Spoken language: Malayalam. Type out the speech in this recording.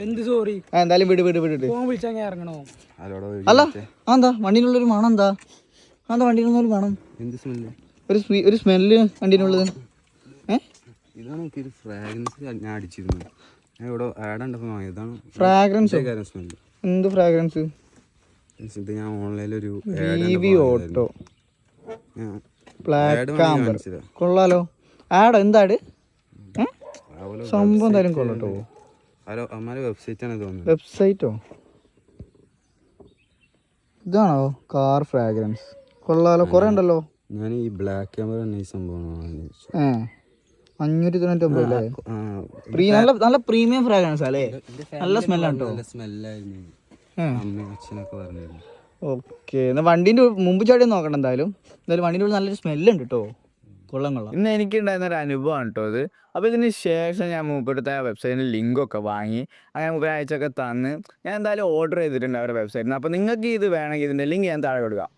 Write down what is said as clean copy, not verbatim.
എന്ത് സോറി എന്തായാലും വിട് ഫോൺ വിളിച്ചാൽ ഞാൻ ഇറങ്ങണോ? അല്ല എന്താ വണ്ടിനുള്ളൊരു മണം എന്താ വണ്ടിയിലൊന്നും മണം ഒരു സ്മെല്ല് വണ്ടിനുള്ളത്. ഇതാണ് എനിക്കൊരു ഫ്രാഗ്രൻസ് ഞാൻ അടിച്ചിരുന്നു. ഞാൻ ഇവിടെ ആഡ് ഉണ്ടപ്പോൾ വാങ്ങിയതാണ്. ഫ്രാഗ്രൻസ് എന്ത് ഫ്രാഗ്രൻസ്? ഇത് ഞാൻ ഓൺലൈനിലൊരു ഓട്ടോ കൊള്ളാലോ. ആഡ് എന്താട് സംഭവം എന്തായാലും കൊള്ളട്ടോ. വെബ്സൈറ്റാണ് തോന്നുന്നത്. വെബ്സൈറ്റോ? ഇതാണോ കാർ ഫ്രാഗ്രൻസ്? കൊള്ളാലോ, കുറെ ഉണ്ടല്ലോ. ഞാൻ ഈ ബ്ലാക്ക് ക്യാമറ ഈ സംഭവമാണ് 599 അല്ലേ? നല്ല പ്രീമിയം ഫ്രാഗ്രൻസ് അല്ലേ? നല്ല സ്മെല്ലാണ് കേട്ടോ. സ്മെല്ലായിരുന്നു. അച്ഛനൊക്കെ പറഞ്ഞിരുന്നു. ഓക്കെ, എന്നാൽ വണ്ടീൻ്റെ മുമ്പ് ചാടി നോക്കണം. എന്തായാലും വണ്ടീൻ്റെ ഉള്ളിൽ നല്ലൊരു സ്മെല്ലുണ്ട് കേട്ടോ. കൊള്ളാം. ഇന്ന് എനിക്കുണ്ടായിരുന്ന ഒരു അനുഭവമാണ് കേട്ടോ ഇത്. അപ്പോൾ ഇതിന് ശേഷം ഞാൻ മൂപ്പടുത്ത വെബ്സൈറ്റിൻ്റെ ലിങ്കൊക്കെ വാങ്ങി അങ്ങനെ മൂപ്പര് അയച്ചൊക്കെ തന്ന് ഞാൻ എന്തായാലും ഓർഡർ ചെയ്തിട്ടുണ്ട് അവരുടെ വെബ്സൈറ്റിൽ നിന്ന്. അപ്പോൾ നിങ്ങൾക്ക് ഇത് വേണമെങ്കിൽ ഇതിൻ്റെ ലിങ്ക് ഞാൻ താഴെ കൊടുക്കാം.